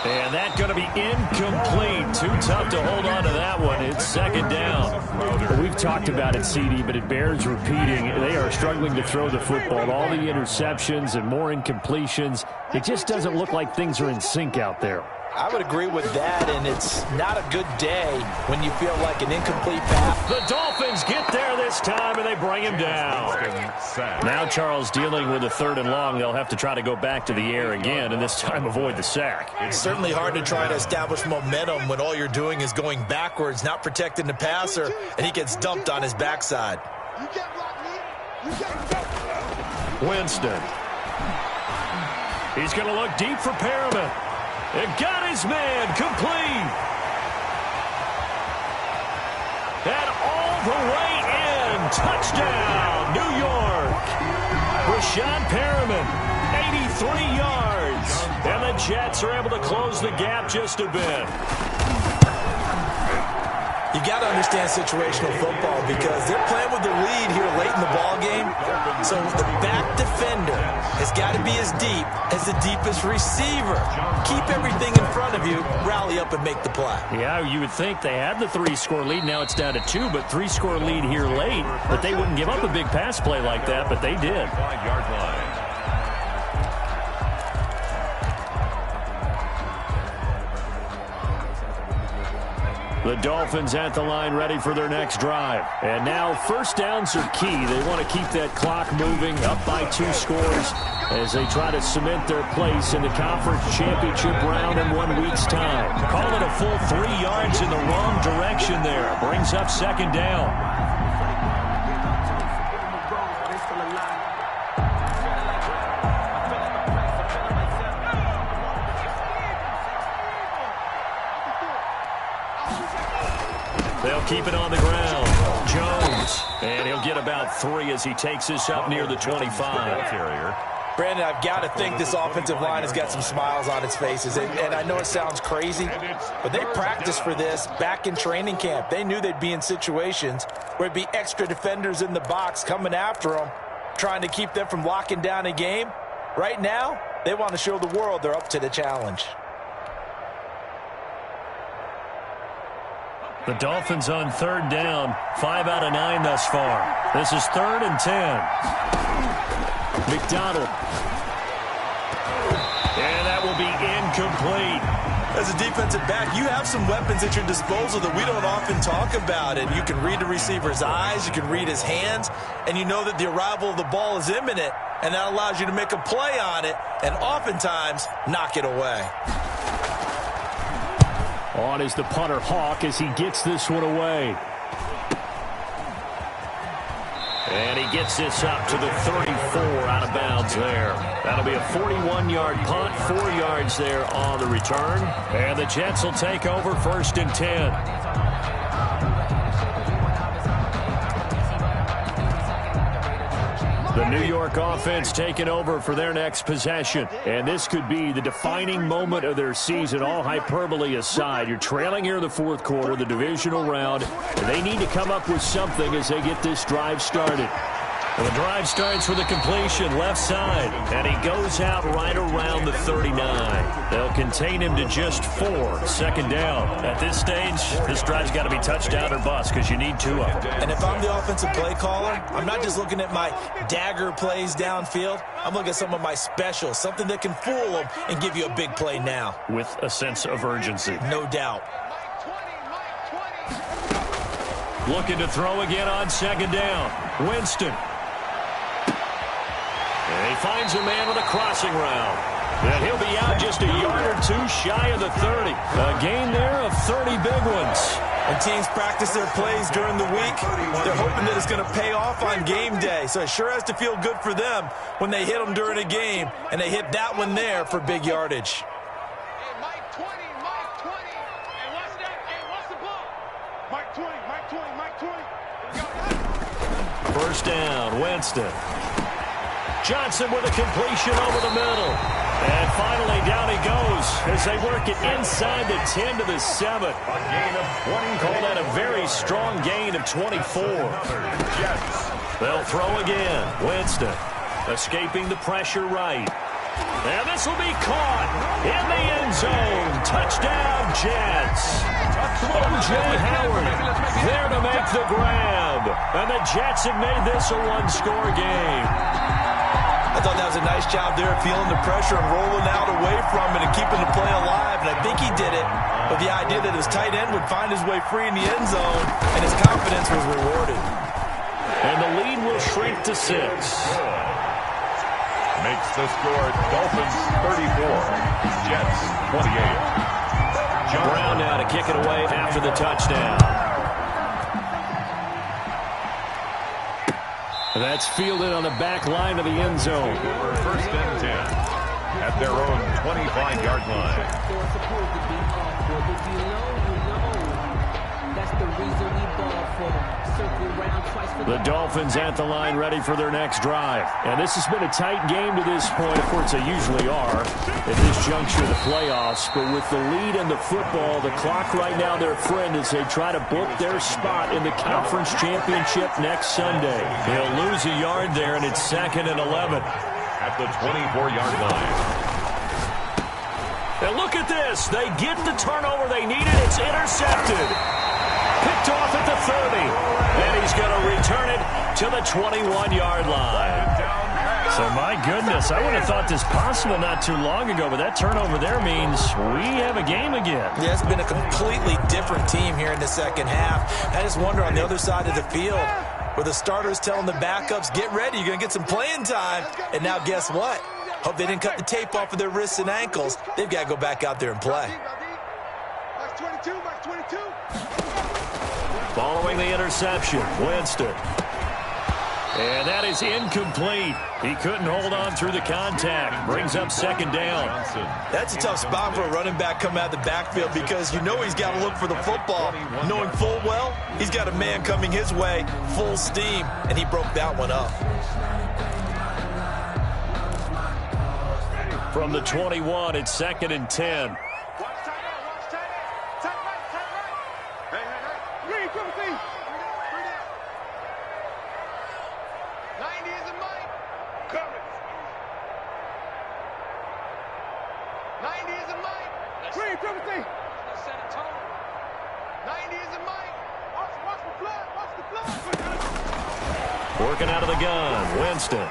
And that's going to be incomplete. Too tough to hold on to that one. It's 2nd down. We've talked about it, CD, but it bears repeating. They are struggling to throw the football. All the interceptions and more incompletions. It just doesn't look like things are in sync out there. I would agree with that, and it's not a good day when you feel like an incomplete pass. The Dolphins get there this time, and they bring him down. Now Charles dealing with a 3rd and long. They'll have to try to go back to the air again, and this time avoid the sack. It's certainly hard to try to establish momentum when all you're doing is going backwards, not protecting the passer, and he gets dumped on his backside. Winston. He's going to look deep for Perriman. And got his man complete. And all the way in. Touchdown, New York. Brashad Perriman, 83 yards. And the Jets are able to close the gap just a bit. You got to understand situational football because they're playing with the lead here late in the ball game. So the back defender has got to be as deep as the deepest receiver. Keep everything in front of you, rally up and make the play. Yeah, you would think they had the 3-score lead. Now it's down to 2, but 3-score lead here late. But they wouldn't give up a big pass play like that, but they did. 5-yard line. The Dolphins at the line ready for their next drive. And now 1st downs are key. They want to keep that clock moving up by 2 scores as they try to cement their place in the conference championship round in 1 week's time. Call it a full 3 yards in the wrong direction there. Brings up 2nd down. They'll keep it on the ground. Jones. And he'll get about 3 as he takes this up near the 25. Brandon, I've got to think this offensive line has got some smiles on its faces. And I know it sounds crazy, but they practiced for this back in training camp. They knew they'd be in situations where it'd be extra defenders in the box coming after them, trying to keep them from locking down a game. Right now, they want to show the world they're up to the challenge. The Dolphins on 3rd down, 5 out of 9 thus far. This is 3rd and 10. McDonald. And that will be incomplete. As a defensive back, you have some weapons at your disposal that we don't often talk about. And you can read the receiver's eyes, you can read his hands, and you know that the arrival of the ball is imminent, and that allows you to make a play on it and oftentimes knock it away. On is the punter, Hawk, as he gets this one away. And he gets this up to the 34 out of bounds there. That'll be a 41-yard punt, 4 yards there on the return. And the Jets will take over 1st and 10. The New York offense taking over for their next possession. And this could be the defining moment of their season, all hyperbole aside. You're trailing here in the 4th quarter, the divisional round. And they need to come up with something as they get this drive started. And the drive starts with a completion left side. And he goes out right around the 39. They'll contain him to just 4. 2nd down. At this stage, this drive's got to be touchdown or bust because you need 2 of them. And if I'm the offensive play caller, I'm not just looking at my dagger plays downfield. I'm looking at some of my specials, something that can fool them and give you a big play now. With a sense of urgency. No doubt. Looking to throw again on 2nd down. Winston. And he finds a man with a crossing route. And he'll be out just a yard or 2 shy of the 30. A gain there of 30 big ones. When teams practice their plays during the week, they're hoping that it's going to pay off on game day. So it sure has to feel good for them when they hit them during a game. And they hit that one there for big yardage. Hey, Mike 20, Mike 20. Hey, what's that? Hey, what's the ball? Mike 20, Mike 20, Mike 20. 1st down, Winston. Johnson with a completion over the middle. And finally, down he goes. as they work it inside the 10 to the 7. A gain of 20. Call that a very strong gain of 24. Jets. They'll throw again. Winston escaping the pressure right. And this will be caught in the end zone. Touchdown, Jets. O.J. Howard there to make the grab. And the Jets have made this a one-score game. I thought that was a nice job there, feeling the pressure and rolling out away from it and keeping the play alive. And I think he did it with the idea that his tight end would find his way free in the end zone, and his confidence was rewarded. And the lead will shrink to 6. Makes the score Dolphins 34, Jets 28. Brown now to kick it away after the touchdown. That's fielded on the back line of the end zone. First and 10 at their own 25-yard line. That's the reason we ball for. Circle round twice for the Dolphins at the line ready for their next drive. And this has been a tight game to this point. Of course, they usually are at this juncture of the playoffs. But with the lead in the football, the clock right now their friend as they try to book their spot in the conference championship next Sunday. They'll lose a yard there, and it's 2nd and 11. At the 24-yard line. And look at this. They get the turnover they needed. It's intercepted. Picked off at the 30. And he's going to return it to the 21-yard line. So, my goodness, I would have thought this possible not too long ago, but that turnover there means we have a game again. Yeah, it's been a completely different team here in the second half. I just wonder on the other side of the field, where the starters telling the backups, get ready, you're going to get some playing time. And now guess what? Hope they didn't cut the tape off of their wrists and ankles. They've got to go back out there and play. Following the interception, Winston. And that is incomplete. He couldn't hold on through the contact. Brings up 2nd down. That's a tough spot for a running back coming out of the backfield because you know he's got to look for the football. Knowing full well, he's got a man coming his way, full steam, and he broke that one up. From the 21, it's 2nd and 10. Working out of the gun, Winston.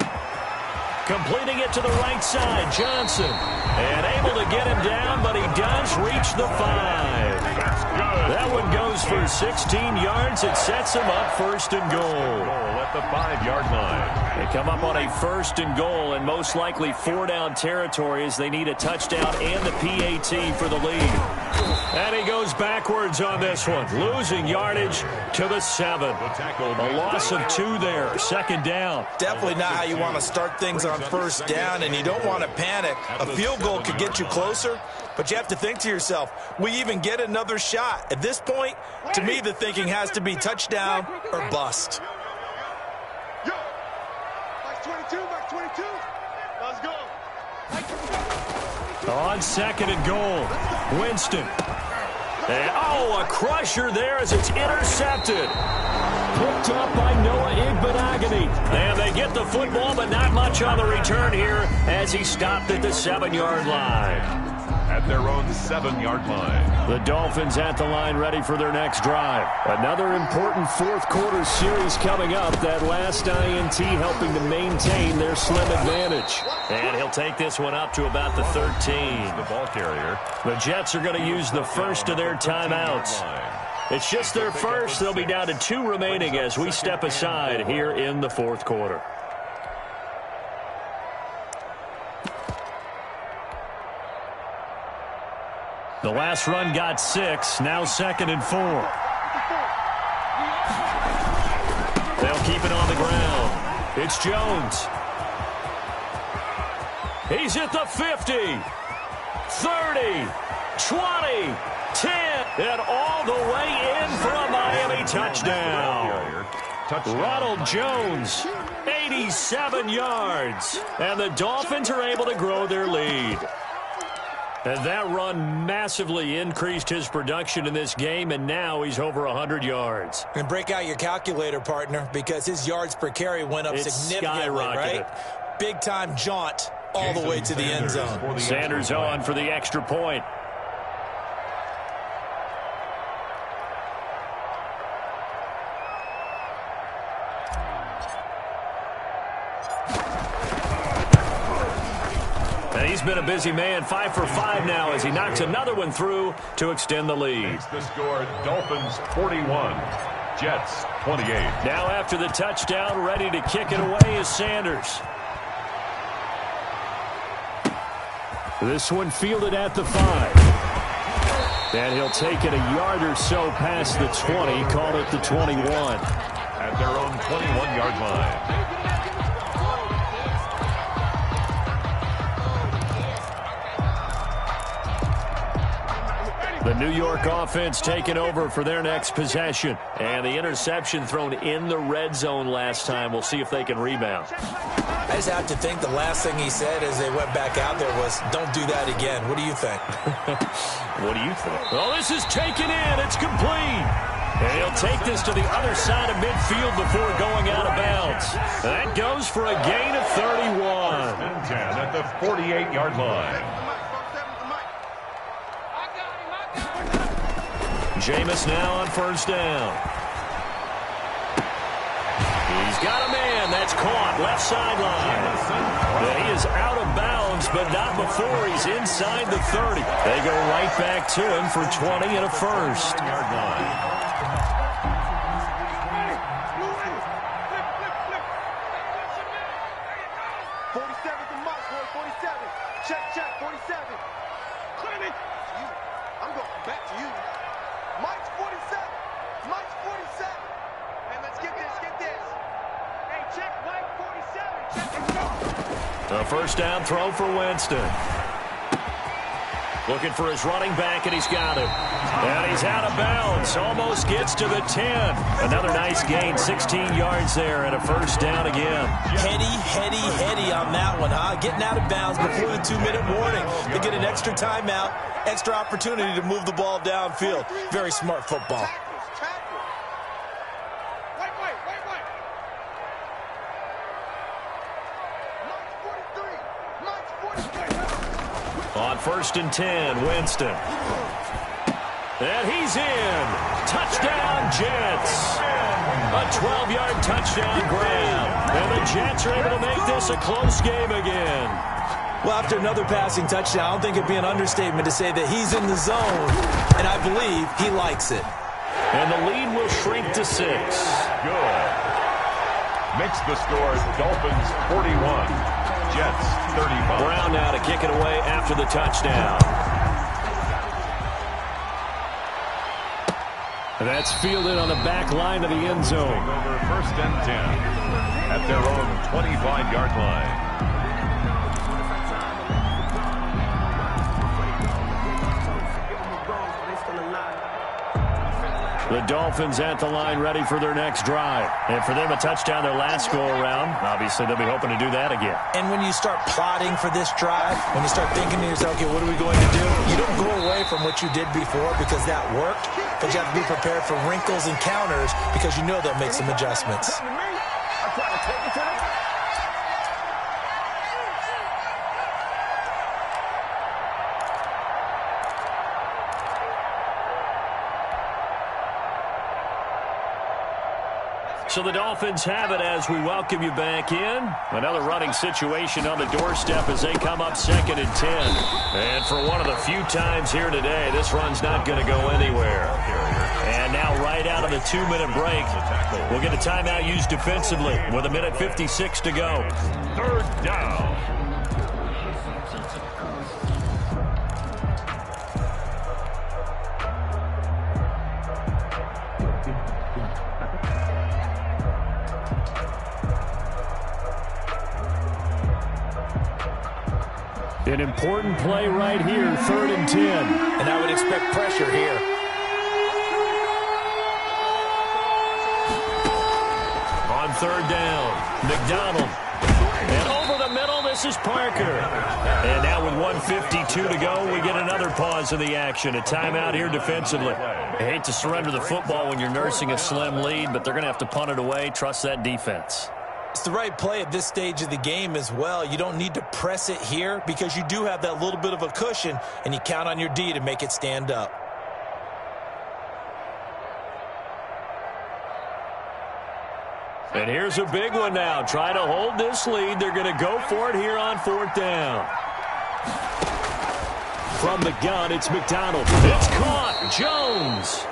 Completing it to the right side, Johnson. And able to get him down, but he does reach the 5. That's good. That one goes for 16 yards. It sets him up 1st and goal. At the 5-yard line. They come up on a 1st and goal and most likely 4-down territory as they need a touchdown and the PAT for the lead. And he goes backwards on this one, losing yardage to the 7. A loss of 2 there, 2nd down. Definitely not how you want to start things on 1st down, and you don't want to panic. A field goal could get you closer, but you have to think to yourself, will you even get another shot? At this point, to me, the thinking has to be touchdown or bust. Let's go. On 2nd and goal, Winston. And, a crusher there as it's intercepted. Picked up by Noah Igbenogany. And they get the football, but not much on the return here as he stopped at the 7-yard line. At their own 7-yard line. The Dolphins at the line ready for their next drive. Another important 4th quarter series coming up. That last INT helping to maintain their slim advantage. And he'll take this one up to about the 13. The ball carrier. The Jets are going to use the first of their timeouts. It's just their first. They'll be down to 2 remaining as we step aside here in the 4th quarter. The last run got 6, now 2nd and 4. They'll keep it on the ground. It's Jones. He's at the 50, 30, 20, 10, and all the way in for a Miami touchdown. Ronald Jones, 87 yards, and the Dolphins are able to grow their lead. And that run massively increased his production in this game, and now he's over 100 yards. And break out your calculator, partner, because his yards per carry went up significantly, right? Big-time jaunt all the way to the end zone. Sanders on for the extra point. And he's been a busy man, 5 for 5 now as he knocks another one through to extend the lead. Makes the score Dolphins 41, Jets 28. Now after the touchdown, ready to kick it away is Sanders. This one fielded at the 5. And he'll take it a yard or so past the 20, call it the 21. At their own 21-yard line. The New York offense taking over for their next possession. And the interception thrown in the red zone last time. We'll see if they can rebound. I just have to think the last thing he said as they went back out there was, don't do that again. What do you think? What do you think? Oh, this is taken in. It's complete. And he'll take this to the other side of midfield before going out of bounds. That goes for a gain of 31. 10 at the 48-yard line. Jameis now on first down. He's got a man. That's caught. Left sideline. He is out of bounds, but not before he's inside the 30. They go right back to him for 20 and a first. Yard line. A first down throw for Winston. Looking for his running back, and he's got him. And he's out of bounds. Almost gets to the 10. Another nice gain, 16 yards there, and a first down again. Heady on that one, huh? Getting out of bounds before the 2-minute warning. They get an extra timeout, extra opportunity to move the ball downfield. Very smart football. On first and 10, Winston. And he's in. Touchdown, Jets. A 12-yard touchdown grab. And the Jets are able to make this a close game again. Well, after another passing touchdown, I don't think it'd be an understatement to say that he's in the zone, and I believe he likes it. And the lead will shrink to 6. Good. Makes the score Dolphins 41. Jets 35. Brown now to kick it away after the touchdown. And that's fielded on the back line of the end zone. Over first and 10 at their own 25-yard line. The Dolphins at the line ready for their next drive. And for them, a touchdown their last go-around. Obviously, they'll be hoping to do that again. And when you start plotting for this drive, when you start thinking to yourself, okay, what are we going to do? You don't go away from what you did before because that worked, but you have to be prepared for wrinkles and counters because you know they'll make some adjustments. So the Dolphins have it as we welcome you back in. Another running situation on the doorstep as they come up 2nd and 10. And for one of the few times here today, this run's not going to go anywhere. And now right out of the 2-minute break, we'll get a timeout used defensively with 1:56 to go. Third down. An important play right here, 3rd and 10. And I would expect pressure here. On 3rd down, McDonald. And over the middle, this is Parker. And now with 1:52 to go, we get another pause of the action. A timeout here defensively. I hate to surrender the football when you're nursing a slim lead, but they're going to have to punt it away. Trust that defense. It's the right play at this stage of the game as well. You don't need to press it here because you do have that little bit of a cushion, and you count on your D to make it stand up. And here's a big one now. Try to hold this lead. They're going to go for it here on 4th down. From the gun, it's McDonald. It's caught. Jones.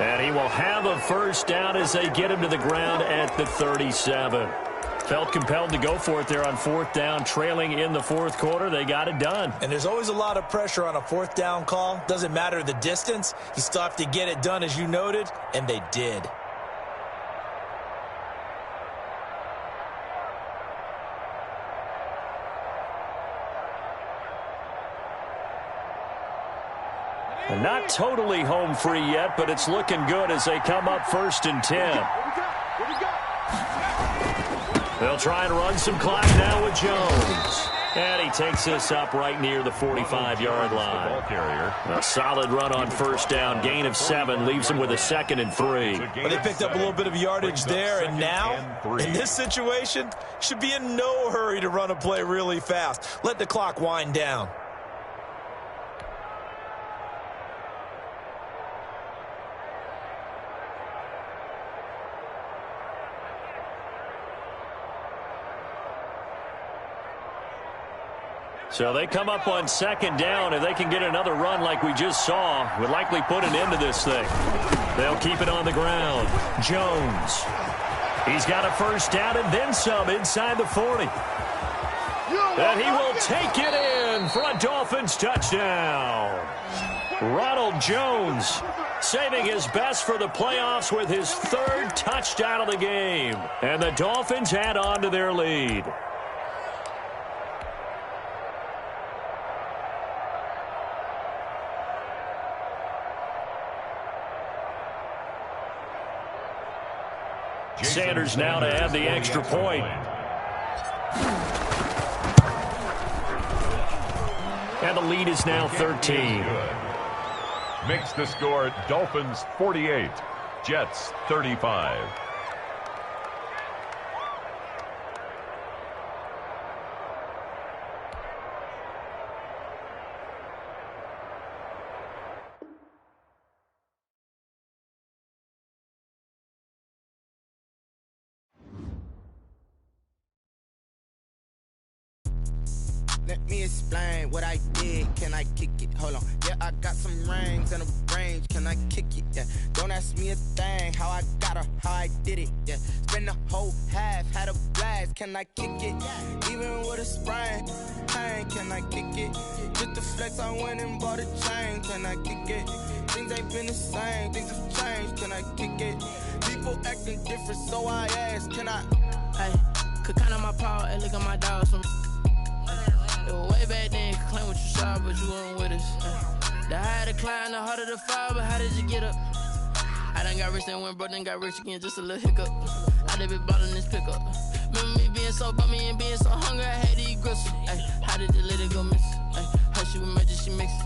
And he will have a first down as they get him to the ground at the 37. Felt compelled to go for it there on 4th down, trailing in the 4th quarter. They got it done. And there's always a lot of pressure on a 4th down call. Doesn't matter the distance. You still have to get it done, as you noted, and they did. And not totally home free yet, but it's looking good as they come up 1st and 10. They'll try and run some clock now with Jones. And he takes this up right near the 45-yard line. A solid run on 1st down. Gain of 7 leaves him with a 2nd and 3. Well, they picked up a little bit of yardage there, and now, in this situation, should be in no hurry to run a play really fast. Let the clock wind down. So they come up on 2nd down. If they can get another run like we just saw, would likely put an end to this thing. They'll keep it on the ground. Jones. He's got a first down and then some inside the 40. And he will take it in for a Dolphins touchdown. Ronald Jones saving his best for the playoffs with his 3rd touchdown of the game. And the Dolphins add on to their lead. Sanders now to add the extra point. And the lead is now 13. Makes the score Dolphins 48, Jets 35. Let me explain what I did. Can I kick it? Hold on. Yeah, I got some rings and a range. Can I kick it? Yeah. Don't ask me a thing. How I got her, how I did it. Yeah. Spend the whole half, had a blast. Can I kick it? Even with a sprain. Pain, can I kick it? Just the flex, I went and bought a chain. Can I kick it? Things ain't been the same. Things have changed. Can I kick it? People acting different, so I ask. Can I? Hey, could count on my power and look at my dogs from. Way back then, you could claim what you saw, but you weren't with us. The higher the climb, the harder the fall, but how did you get up? I done got rich and went broke, then got rich again, just a little hiccup. I done been ballin' this pickup. Remember me being so bummy and being so hungry, I had to eat gristle. How did the lady go miss? How she was magic, she mixed.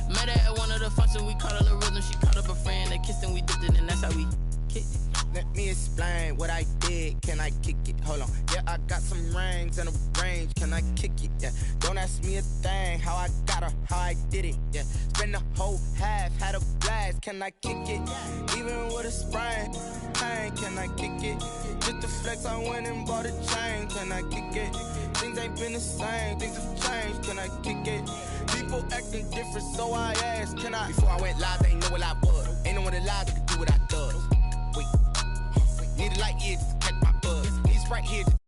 Met her at one of the functions, we caught a little rhythm. She caught up a friend, they kissed and we dipped it, and that's how we kicked it. Let me explain what I did. Can I kick it? Hold on. Yeah, I got some rings and a range. Can I kick it? Yeah. Don't ask me a thing. How I got her, how I did it. Yeah. Spend the whole half, had a blast. Can I kick it? Even with a sprain. Pain, can I kick it? Just the flex, I went and bought a chain. Can I kick it? Things ain't been the same. Things have changed. Can I kick it? People acting different, so I asked. Can I? Before I went live, they ain't know what I was. Ain't no one alive that could do what I does. Wait. Need a light here just to catch my buzz. Need Sprite here just